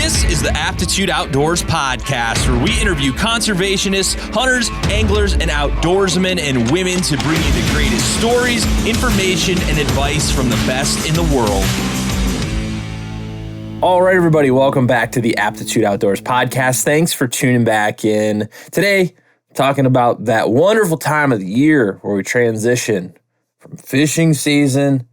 This is the Aptitude Outdoors podcast, where we interview conservationists, hunters, anglers, and outdoorsmen and women to bring you the greatest stories, information, and advice from the best in the world. All right, everybody, welcome back to the Aptitude Outdoors podcast. Thanks for tuning back in. Today, talking about that wonderful time of the year where we transition from fishing season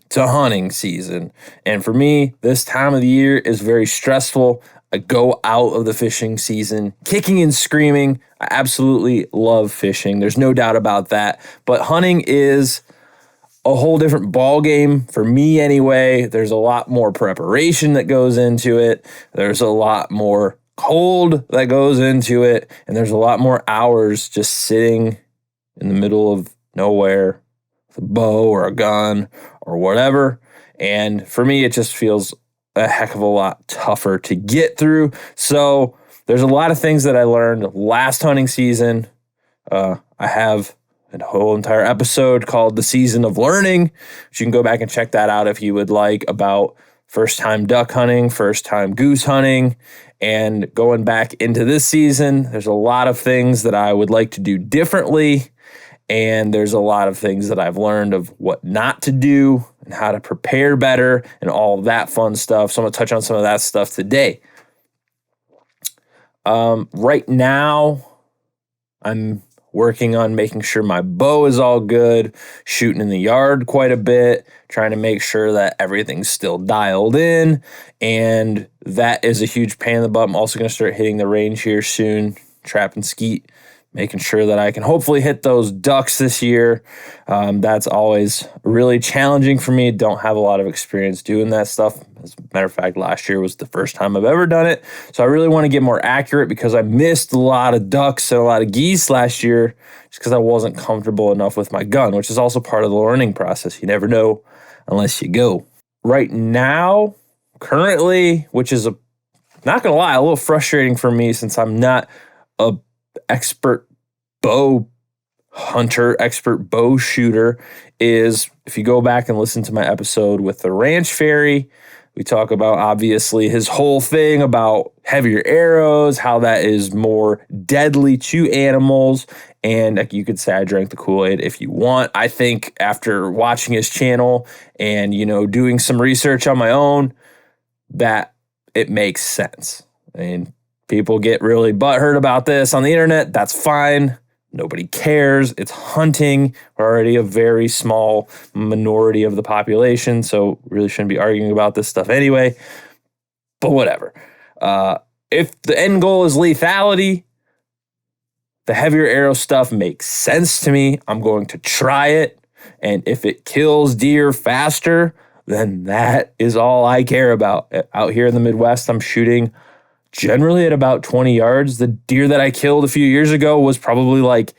to hunting season. And for me, this time of the year is very stressful. I go out of the fishing season kicking and screaming. I absolutely love fishing. There's no doubt about that. But hunting is a whole different ball game for me anyway. There's a lot more preparation that goes into it. There's a lot more cold that goes into it. And there's a lot more hours just sitting in the middle of nowhere with a bow or a gun or whatever. And for me, it just feels a heck of a lot tougher to get through. So there's a lot of things that I learned last hunting season. I have a whole entire episode called The Season of Learning, which you can go back and check that out if you would like, about first time duck hunting, first time goose hunting, and going back into this season. There's a lot of things that I would like to do differently, and there's a lot of things that I've learned of what not to do and how to prepare better and all of that fun stuff. So I'm going to touch on some of that stuff today. Right now, I'm working on making sure my bow is all good, shooting in the yard quite a bit, trying to make sure that everything's still dialed in, and that is a huge pain in the butt. I'm also going to start hitting the range here soon, trap and skeet, making sure that I can hopefully hit those ducks this year. That's always really challenging for me. Don't have a lot of experience doing that stuff. As a matter of fact, last year was the first time I've ever done it. So I really want to get more accurate because I missed a lot of ducks and a lot of geese last year just because I wasn't comfortable enough with my gun, which is also part of the learning process. You never know unless you go. Right now, currently, which is not going to lie, a little frustrating for me since I'm not a expert bow hunter, expert bow shooter, is if you go back and listen to my episode with the ranch fairy, we talk about obviously his whole thing about heavier arrows, how that is more deadly to animals. And like you could say I drank the Kool-Aid if you want. I think after watching his channel and, doing some research on my own, that it makes sense. People get really butthurt about this on the internet. That's fine. Nobody cares. It's hunting. We're already a very small minority of the population, so really shouldn't be arguing about this stuff anyway. But whatever. If the end goal is lethality, the heavier arrow stuff makes sense to me. I'm going to try it. And if it kills deer faster, then that is all I care about. Out here in the Midwest, I'm shooting generally at about 20 yards. The deer that I killed a few years ago was probably like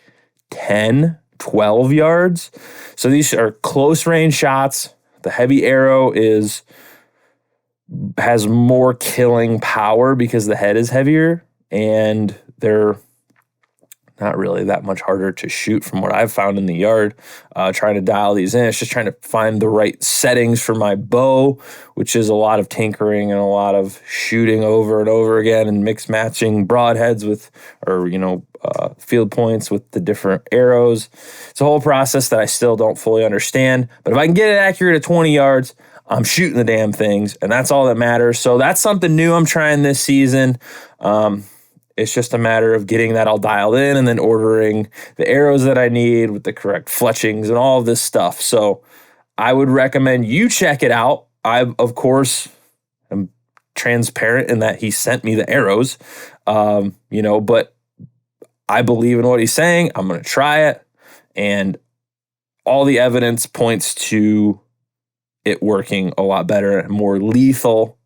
10, 12 yards. So these are close range shots. The heavy arrow has more killing power because the head is heavier, and they're not really that much harder to shoot from what I've found in the yard. Trying to dial these in, it's just trying to find the right settings for my bow, which is a lot of tinkering and a lot of shooting over and over again and mix matching broadheads with, field points with the different arrows. It's a whole process that I still don't fully understand, but if I can get it accurate at 20 yards, I'm shooting the damn things, and that's all that matters. So that's something new I'm trying this season. It's just a matter of getting that all dialed in and then ordering the arrows that I need with the correct fletchings and all of this stuff. So I would recommend you check it out. I, of course, am transparent in that he sent me the arrows, but I believe in what he's saying. I'm going to try it. And all the evidence points to it working a lot better and more lethal,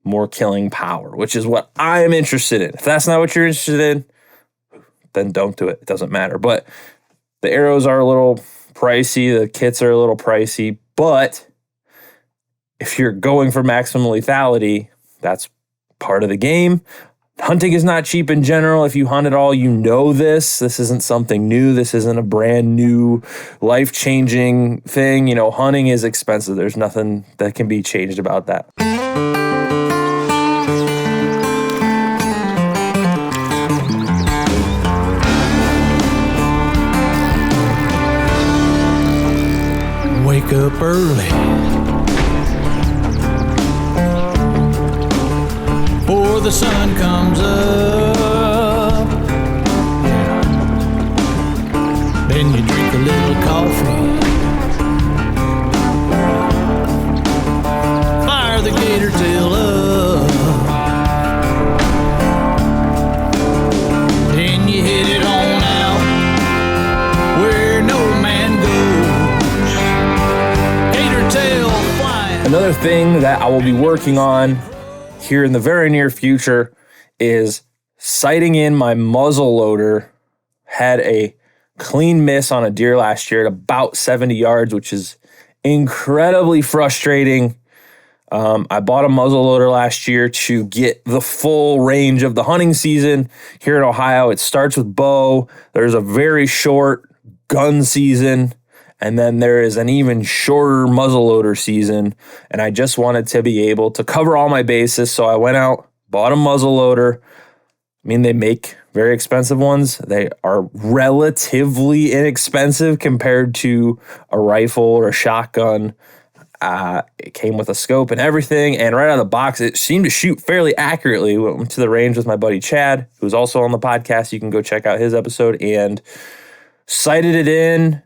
more killing power, which is what I'm interested in. If that's not what you're interested in, then don't do it. It doesn't matter. But the arrows are a little pricey. The kits are a little pricey. But if you're going for maximum lethality, that's part of the game. Hunting is not cheap in general. If you hunt at all, you know this. This isn't something new. This isn't a brand new, life-changing thing. Hunting is expensive. There's nothing that can be changed about that. up early before the sun comes up. Yeah. Then you drink a little coffee, fire the gator tail up, then you hit it on out where no man goes. Gator tail flying. Another thing that I will be working on here in the very near future is sighting in my muzzle loader. Had a clean miss on a deer last year at about 70 yards, which is incredibly frustrating. I bought a muzzle loader last year to get the full range of the hunting season here in Ohio. It starts with bow. There's a very short gun season, and then there is an even shorter muzzleloader season. And I just wanted to be able to cover all my bases. So I went out, bought a muzzleloader. I mean, they make very expensive ones. They are relatively inexpensive compared to a rifle or a shotgun. It came with a scope and everything. And right out of the box, it seemed to shoot fairly accurately. Went to the range with my buddy Chad, who's also on the podcast. You can go check out his episode, and sighted it in.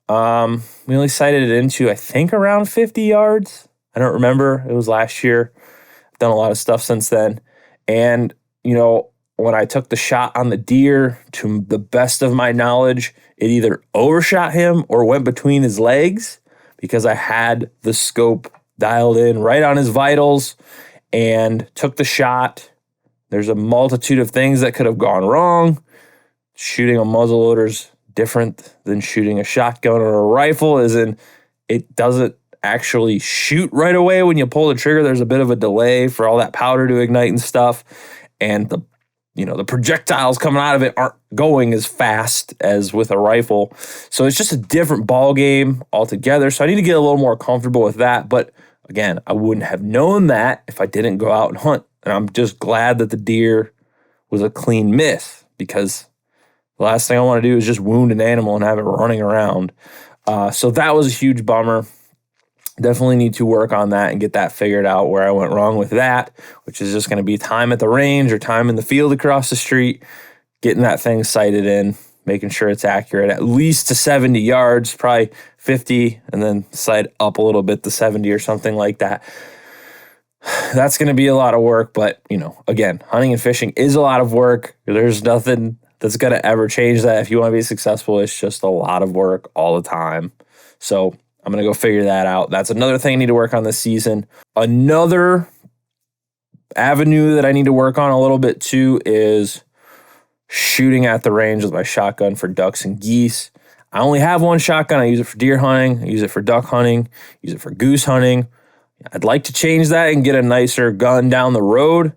We only sighted it into, I think, around 50 yards. I don't remember. It was last year. I've done a lot of stuff since then. And, you know, when I took the shot on the deer, to the best of my knowledge, it either overshot him or went between his legs, because I had the scope dialed in right on his vitals and took the shot. There's a multitude of things that could have gone wrong. Shooting a muzzleloader's different than shooting a shotgun or a rifle, as in it doesn't actually shoot right away when you pull the trigger. There's a bit of a delay for all that powder to ignite and stuff, and the projectiles coming out of it aren't going as fast as with a rifle. So it's just a different ball game altogether. So I need to get a little more comfortable with that. But again, I wouldn't have known that if I didn't go out and hunt. And I'm just glad that the deer was a clean miss, because the last thing I want to do is just wound an animal and have it running around. So that was a huge bummer. Definitely need to work on that and get that figured out, where I went wrong with that, which is just going to be time at the range or time in the field across the street, getting that thing sighted in, making sure it's accurate at least to 70 yards, probably 50, and then sight up a little bit to 70 or something like that. That's going to be a lot of work, but, again, hunting and fishing is a lot of work. There's nothing that's going to ever change that. If you want to be successful, it's just a lot of work all the time. So I'm going to go figure that out. That's another thing I need to work on this season. Another avenue that I need to work on a little bit too is shooting at the range with my shotgun for ducks and geese. I only have one shotgun. I use it for deer hunting. I use it for duck hunting. I use it for goose hunting. I'd like to change that and get a nicer gun down the road,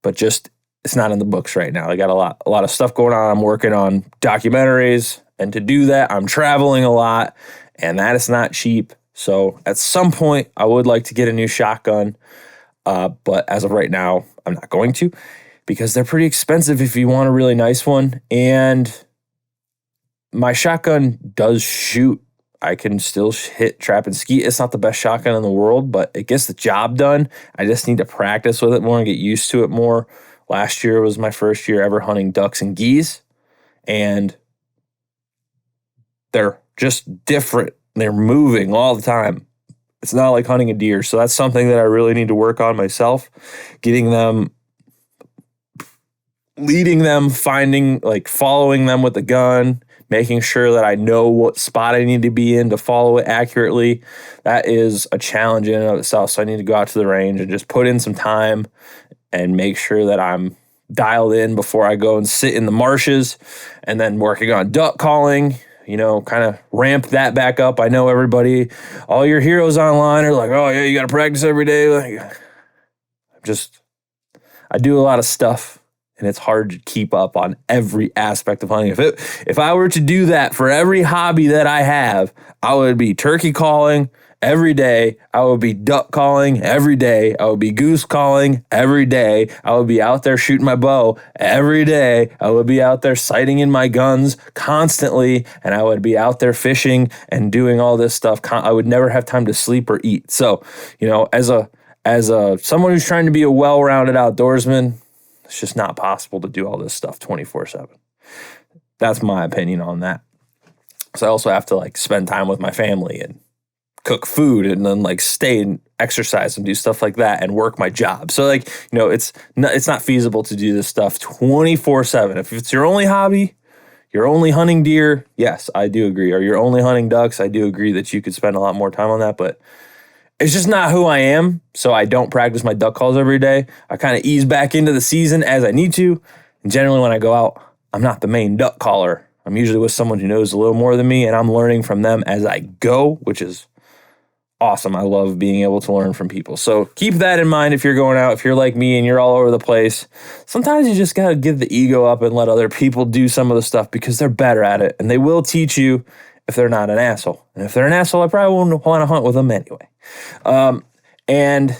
but just it's not in the books right now. I got a lot of stuff going on. I'm working on documentaries, and to do that, I'm traveling a lot, and that is not cheap. So at some point, I would like to get a new shotgun, but as of right now, I'm not going to, because they're pretty expensive if you want a really nice one. And my shotgun does shoot. I can still hit, trap, and skeet. It's not the best shotgun in the world, but it gets the job done. I just need to practice with it more and get used to it more. Last year was my first year ever hunting ducks and geese, and they're just different. They're moving all the time. It's not like hunting a deer. So that's something that I really need to work on myself, getting them, leading them, following them with the gun, making sure that I know what spot I need to be in to follow it accurately. That is a challenge in and of itself. So I need to go out to the range and just put in some time and make sure that I'm dialed in before I go and sit in the marshes, and then working on duck calling, kind of ramp that back up. I know everybody, all your heroes online are like, oh yeah, you got to practice every day. I do a lot of stuff, and it's hard to keep up on every aspect of hunting. If I were to do that for every hobby that I have, I would be turkey calling every day. I would be duck calling every day. I would be goose calling every day. I would be out there shooting my bow every day. I would be out there sighting in my guns constantly, and I would be out there fishing and doing all this stuff. I would never have time to sleep or eat. So, as a someone who's trying to be a well-rounded outdoorsman, it's just not possible to do all this stuff 24/7. That's my opinion on that. So I also have to spend time with my family and cook food and then stay and exercise and do stuff like that and work my job. So it's not feasible to do this stuff 24/7. If it's your only hobby, you're only hunting deer, yes, I do agree. Or you're only hunting ducks, I do agree that you could spend a lot more time on that, but it's just not who I am. So I don't practice my duck calls every day. I kind of ease back into the season as I need to. And generally when I go out, I'm not the main duck caller. I'm usually with someone who knows a little more than me, and I'm learning from them as I go, which is awesome. I love being able to learn from people. So keep that in mind if you're going out. If you're like me and you're all over the place, sometimes you just got to give the ego up and let other people do some of the stuff because they're better at it, and they will teach you if they're not an asshole. And if they're an asshole, I probably wouldn't want to hunt with them anyway. And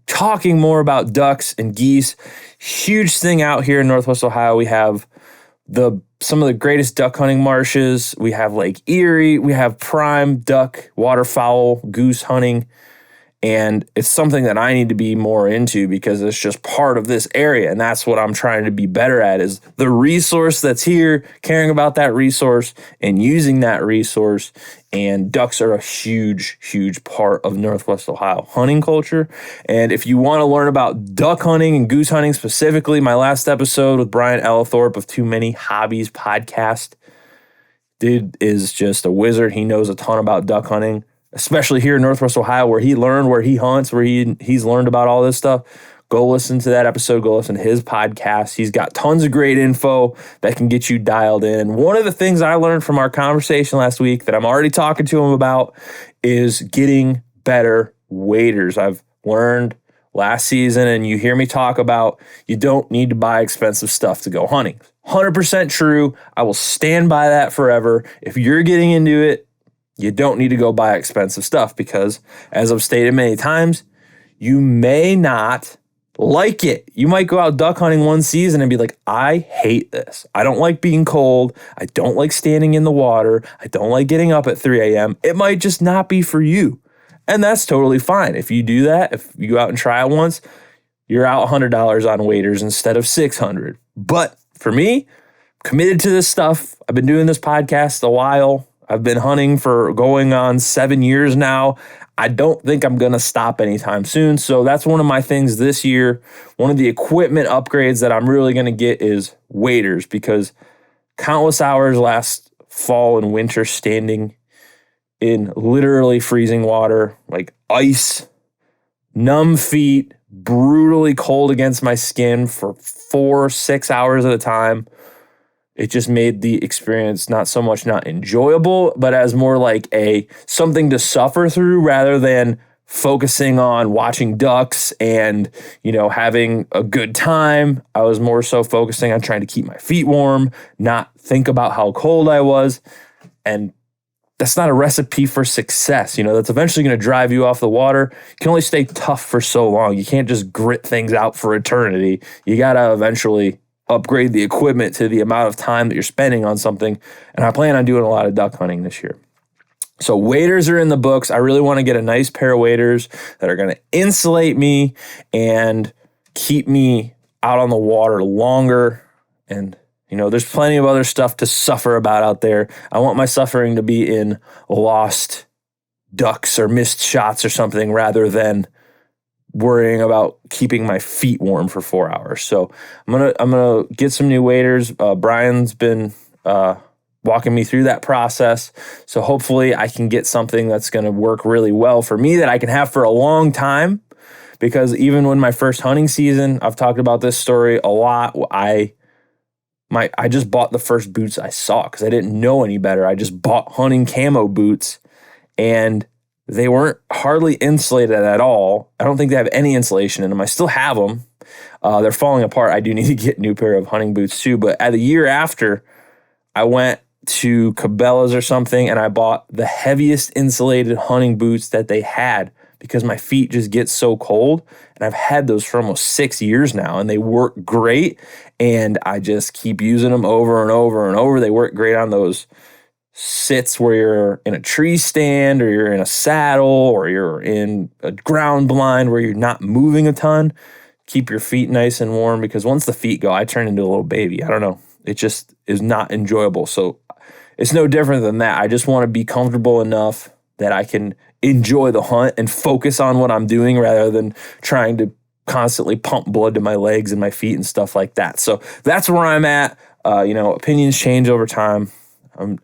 talking more about ducks and geese, huge thing out here in Northwest Ohio. We have some of the greatest duck hunting marshes. We have Lake Erie. We have prime duck, waterfowl, goose hunting. And it's something that I need to be more into because it's just part of this area. And that's what I'm trying to be better at, is the resource that's here, caring about that resource and using that resource. And ducks are a huge, huge part of Northwest Ohio hunting culture. And if you want to learn about duck hunting and goose hunting specifically, my last episode with Brian Ellithorpe of Too Many Hobbies podcast, dude is just a wizard. He knows a ton about duck hunting, especially here in Northwest Ohio, where he learned, where he hunts, where he's learned about all this stuff. Go listen to that episode. Go listen to his podcast. He's got tons of great info that can get you dialed in. And one of the things I learned from our conversation last week that I'm already talking to him about is getting better waders. I've learned last season, and you hear me talk about, you don't need to buy expensive stuff to go hunting. 100% true. I will stand by that forever. If you're getting into it, you don't need to go buy expensive stuff because, as I've stated many times, you may not like it. You might go out duck hunting one season and be like, I hate this. I don't like being cold. I don't like standing in the water. I don't like getting up at 3 a.m. It might just not be for you. And that's totally fine. If you do that, if you go out and try it once, you're out $100 on waders instead of $600. But for me, committed to this stuff. I've been doing this podcast a while. I've been hunting for going on 7 years now. I don't think I'm going to stop anytime soon. So that's one of my things this year. One of the equipment upgrades that I'm really going to get is waders, because countless hours last fall and winter standing in literally freezing water, like ice, numb feet, brutally cold against my skin for 4-6 hours at a time. It just made the experience not so much not enjoyable, but as more like something to suffer through rather than focusing on watching ducks and, having a good time. I was more so focusing on trying to keep my feet warm, not think about how cold I was. And that's not a recipe for success. That's eventually going to drive you off the water. You can only stay tough for so long. You can't just grit things out for eternity. You got to eventually upgrade the equipment to the amount of time that you're spending on something. And I plan on doing a lot of duck hunting this year. So waders are in the books. I really want to get a nice pair of waders that are going to insulate me and keep me out on the water longer. And, there's plenty of other stuff to suffer about out there. I want my suffering to be in lost ducks or missed shots or something rather than worrying about keeping my feet warm for 4 hours. So I'm gonna get some new waders. Brian's been walking me through that process. So hopefully I can get something that's gonna work really well for me that I can have for a long time. Because even when my first hunting season, I've talked about this story a lot. I just bought the first boots I saw because I didn't know any better. I just bought hunting camo boots, and they weren't hardly insulated at all. I don't think they have any insulation in them. I still have them. They're falling apart. I do need to get a new pair of hunting boots too. But at the year after, I went to Cabela's or something, and I bought the heaviest insulated hunting boots that they had because my feet just get so cold. And I've had those for almost 6 years now, and they work great. And I just keep using them over and over and over. They work great on those sits where you're in a tree stand or you're in a saddle or you're in a ground blind where you're not moving a ton. Keep your feet nice and warm, because once the feet go, I turn into a little baby. I don't know. It just is not enjoyable. So it's no different than that. I just want to be comfortable enough that I can enjoy the hunt and focus on what I'm doing rather than trying to constantly pump blood to my legs and my feet and stuff like that. So that's where I'm at. Opinions change over time. I'm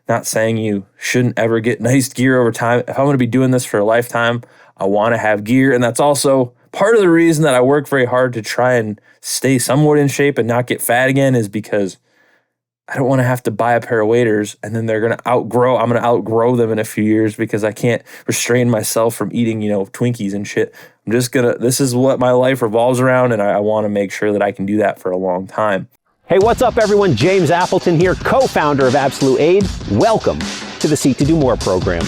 not saying you shouldn't ever get nice gear over time. If I'm going to be doing this for a lifetime, I want to have gear. And that's also part of the reason that I work very hard to try and stay somewhat in shape and not get fat again, is because I don't want to have to buy a pair of waders and then I'm going to outgrow them in a few years because I can't restrain myself from eating, Twinkies and shit. This is what my life revolves around, and I want to make sure that I can do that for a long time. Hey, what's up everyone? James Appleton here, co-founder of Absolute Aid. Welcome to the Seek to Do More program.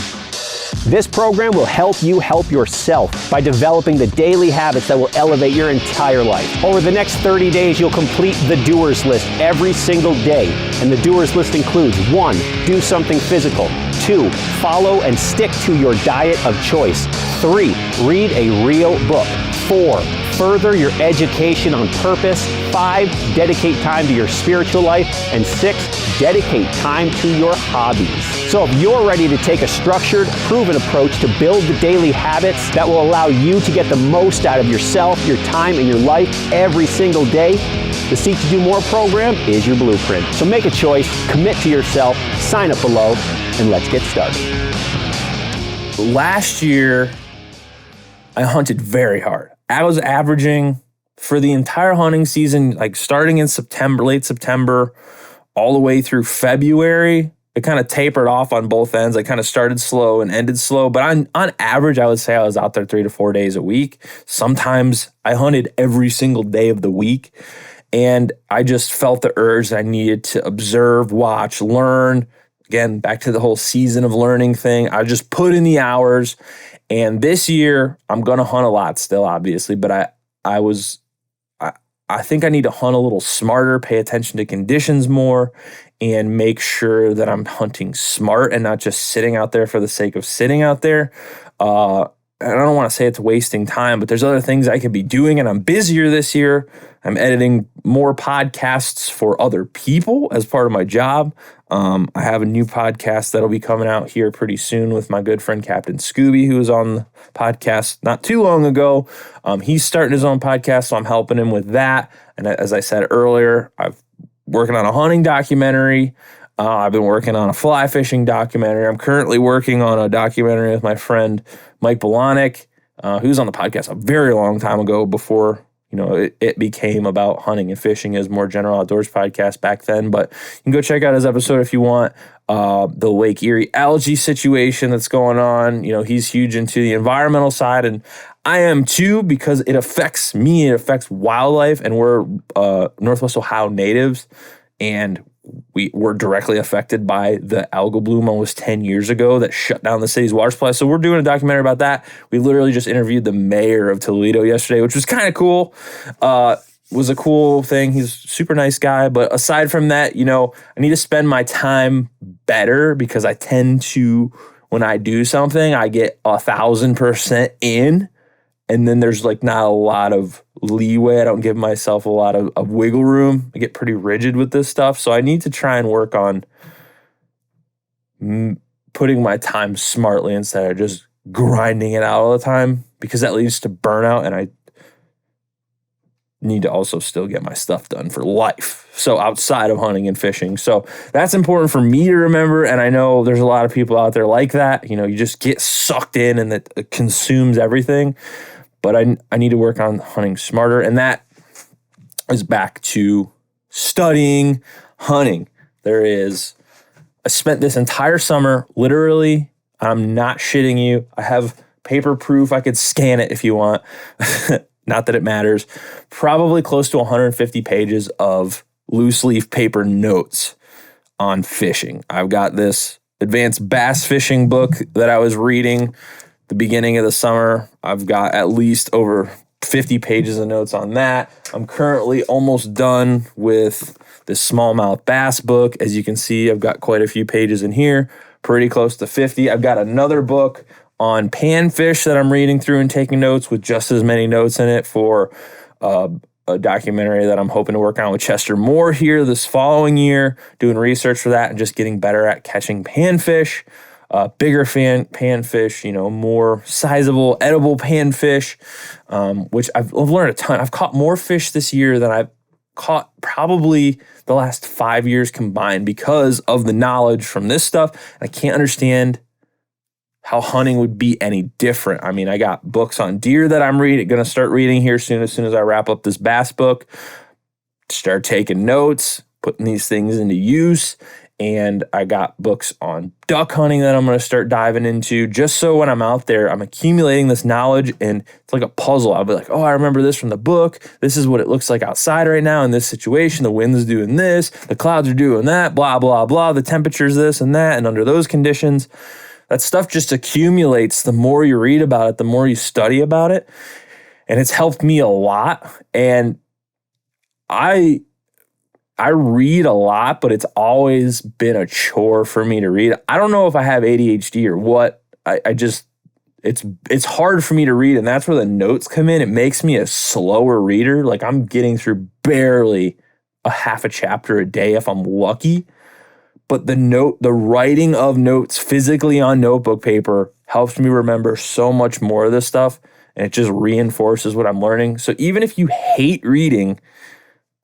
This program will help you help yourself by developing the daily habits that will elevate your entire life. Over the next 30 days, you'll complete the doers list every single day. And the doers list includes 1, do something physical. 2, follow and stick to your diet of choice. 3, read a real book. 4, further your education on purpose. 5, dedicate time to your spiritual life. And 6, dedicate time to your hobbies. So if you're ready to take a structured, proven approach to build the daily habits that will allow you to get the most out of yourself, your time, and your life every single day, the Seek to Do More program is your blueprint. So make a choice, commit to yourself, sign up below, and let's get started. Last year, I hunted very hard. I was averaging for the entire hunting season, like starting in September, late September, all the way through February. It kind of tapered off on both ends. I kind of started slow and ended slow. But on average, I would say I was out there 3 to 4 days a week. Sometimes I hunted every single day of the week. And I just felt the urge that I needed to observe, watch, learn. Again, back to the whole season of learning thing. I just put in the hours. And this year, I'm going to hunt a lot still, obviously. But I think I need to hunt a little smarter, pay attention to conditions more, and make sure that I'm hunting smart and not just sitting out there for the sake of sitting out there. I don't want to say it's wasting time, but there's other things I could be doing, and I'm busier this year. I'm editing more podcasts for other people as part of my job. I have a new podcast that'll be coming out here pretty soon with my good friend Captain Scooby, who was on the podcast not too long ago. He's starting his own podcast, so I'm helping him with that. And as I said earlier, I'm working on a hunting documentary. I've been working on a fly fishing documentary. I'm currently working on a documentary with my friend Mike Bolanek, who was on the podcast a very long time ago before it became about hunting and fishing as more general outdoors podcast back then. But you can go check out his episode if you want. The Lake Erie algae situation that's going on. He's huge into the environmental side, and I am too, because it affects me. It affects wildlife, and we're Northwest Ohio natives, and we were directly affected by the algal bloom almost 10 years ago that shut down the city's water supply. So we're doing a documentary about that. We literally just interviewed the mayor of Toledo yesterday, which was kind of cool. Was a cool thing. He's a super nice guy. But aside from that, I need to spend my time better, because I tend to, when I do something, I get 1,000% in. And then there's not a lot of leeway. I don't give myself a lot of wiggle room. I get pretty rigid with this stuff. So I need to try and work on putting my time smartly instead of just grinding it out all the time, because that leads to burnout. And I need to also still get my stuff done for life. So outside of hunting and fishing. So that's important for me to remember. And I know there's a lot of people out there like that. You just get sucked in and it consumes everything. But I need to work on hunting smarter. And that is back to studying hunting. I spent this entire summer, literally, I'm not shitting you. I have paper proof. I could scan it if you want. Not that it matters. Probably close to 150 pages of loose leaf paper notes on fishing. I've got this advanced bass fishing book that I was reading the beginning of the summer. I've got at least over 50 pages of notes on that. I'm currently almost done with this smallmouth bass book. As you can see, I've got quite a few pages in here, pretty close to 50. I've got another book on panfish that I'm reading through and taking notes with just as many notes in it for a documentary that I'm hoping to work on with Chester Moore here this following year, doing research for that and just getting better at catching panfish. Bigger panfish, more sizable, edible panfish, which I've learned a ton. I've caught more fish this year than I've caught probably the last 5 years combined because of the knowledge from this stuff. I can't understand how hunting would be any different. I mean, I got books on deer that I'm going to start reading here soon as I wrap up this bass book, start taking notes, putting these things into use. And I got books on duck hunting that I'm going to start diving into just so when I'm out there, I'm accumulating this knowledge and it's like a puzzle. I'll be like, oh, I remember this from the book. This is what it looks like outside right now in this situation. The wind's doing this. The clouds are doing that, blah, blah, blah. The temperature's this and that. And under those conditions, that stuff just accumulates. The more you read about it, the more you study about it. And it's helped me a lot. And I read a lot, but it's always been a chore for me to read. I don't know if I have ADHD or what. It's hard for me to read, and that's where the notes come in. It makes me a slower reader. Like I'm getting through barely a half a chapter a day if I'm lucky. But the writing of notes physically on notebook paper helps me remember so much more of this stuff, and it just reinforces what I'm learning. So even if you hate reading,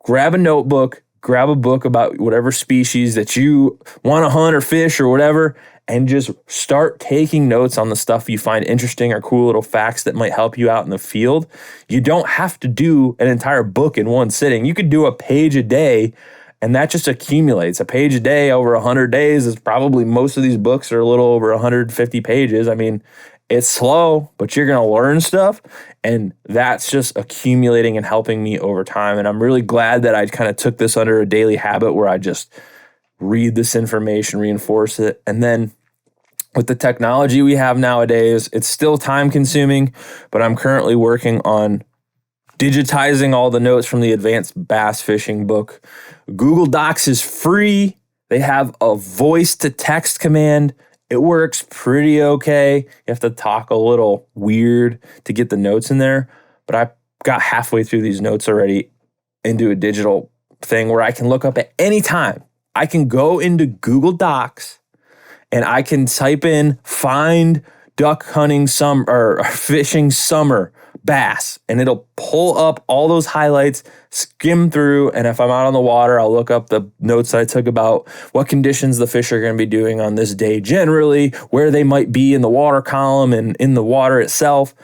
grab a notebook, grab a book about whatever species that you want to hunt or fish or whatever, and just start taking notes on the stuff you find interesting or cool little facts that might help you out in the field. You don't have to do an entire book in one sitting. You could do a page a day, and that just accumulates. A page a day over 100 days is probably, most of these books are a little over 150 pages. I mean, it's slow, but you're going to learn stuff. And that's just accumulating and helping me over time. And I'm really glad that I kind of took this under a daily habit where I just read this information, reinforce it. And then with the technology we have nowadays, it's still time consuming, but I'm currently working on digitizing all the notes from the advanced bass fishing book. Google Docs is free. They have a voice to text command. It works pretty okay. You have to talk a little weird to get the notes in there, but I got halfway through these notes already into a digital thing where I can look up at any time. I can go into Google Docs and I can type in find duck hunting summer or fishing summer bass, and it'll pull up all those highlights, skim through, and if I'm out on the water, I'll look up the notes that I took about what conditions the fish are going to be doing on this day generally, where they might be in the water column and in the water itself,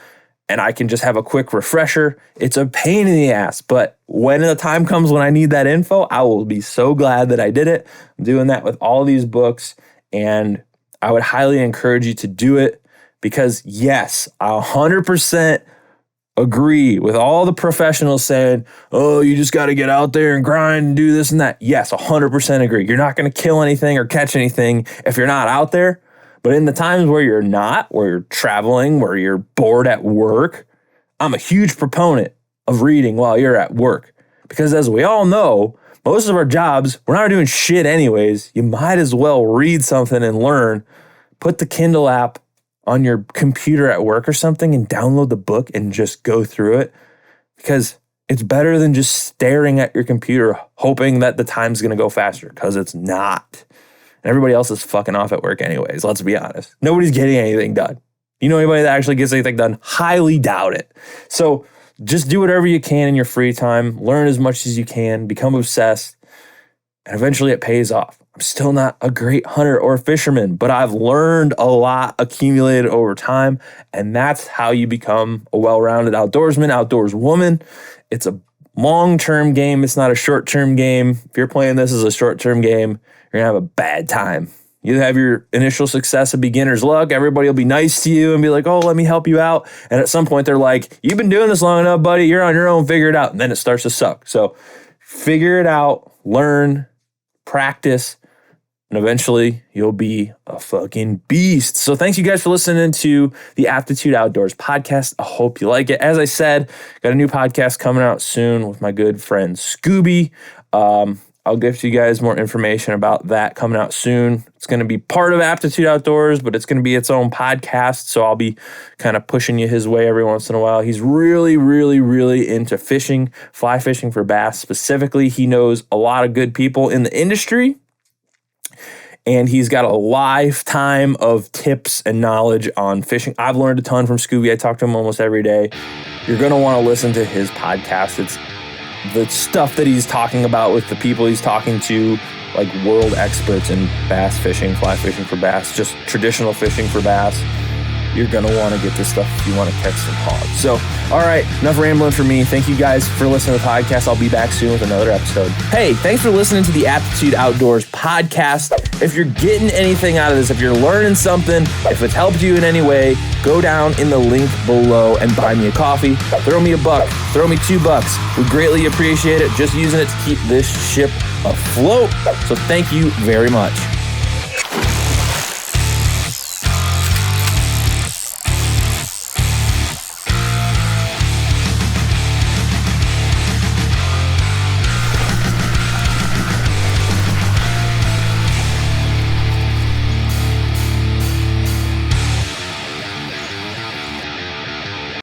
and I can just have a quick refresher. It's a pain in the ass, but when the time comes when I need that info, I will be so glad that I did it. I'm doing that with all these books, and I would highly encourage you to do it because, yes, 100% agree with all the professionals saying, oh, you just got to get out there and grind and do this and that. Yes, 100% agree. You're not going to kill anything or catch anything if you're not out there. But in the times where you're not, where you're traveling, where you're bored at work, I'm a huge proponent of reading while you're at work. Because as we all know, most of our jobs, we're not doing shit anyways. You might as well read something and learn. Put the Kindle app on your computer at work or something and download the book and just go through it, because it's better than just staring at your computer hoping that the time's going to go faster, because it's not. And everybody else is fucking off at work anyways, let's be honest. Nobody's getting anything done. You know anybody that actually gets anything done? Highly doubt it. So just do whatever you can in your free time, learn as much as you can, become obsessed, and eventually it pays off. I'm still not a great hunter or fisherman, but I've learned a lot, accumulated over time, and that's how you become a well-rounded outdoorsman, outdoors woman. It's a long-term game. It's not a short-term game. If you're playing this as a short-term game, you're gonna have a bad time. You have your initial success of beginner's luck. Everybody will be nice to you and be like, oh, let me help you out. And at some point they're like, you've been doing this long enough, buddy. You're on your own. Figure it out. And then it starts to suck. So figure it out, learn, practice, and eventually you'll be a fucking beast. So thanks you guys for listening to the Aptitude Outdoors podcast. I hope you like it. As I said, got a new podcast coming out soon with my good friend Scooby. I'll give you guys more information about that coming out soon. It's going to be part of Aptitude Outdoors, but it's going to be its own podcast. So I'll be kind of pushing you his way every once in a while. He's really, really, really into fishing, fly fishing for bass specifically. He knows a lot of good people in the industry, and he's got a lifetime of tips and knowledge on fishing. I've learned a ton from Scooby. I talk to him almost every day. You're going to want to listen to his podcast. It's the stuff that he's talking about with the people he's talking to, like world experts in bass fishing, fly fishing for bass, just traditional fishing for bass. You're going to want to get this stuff if you want to catch some hogs. So, all right, enough rambling for me. Thank you guys for listening to the podcast. I'll be back soon with another episode. Hey, thanks for listening to the Aptitude Outdoors podcast. If you're getting anything out of this, if you're learning something, if it's helped you in any way, go down in the link below and buy me a coffee. Throw me $1, throw me $2. We greatly appreciate it. Just using it to keep this ship afloat. So thank you very much.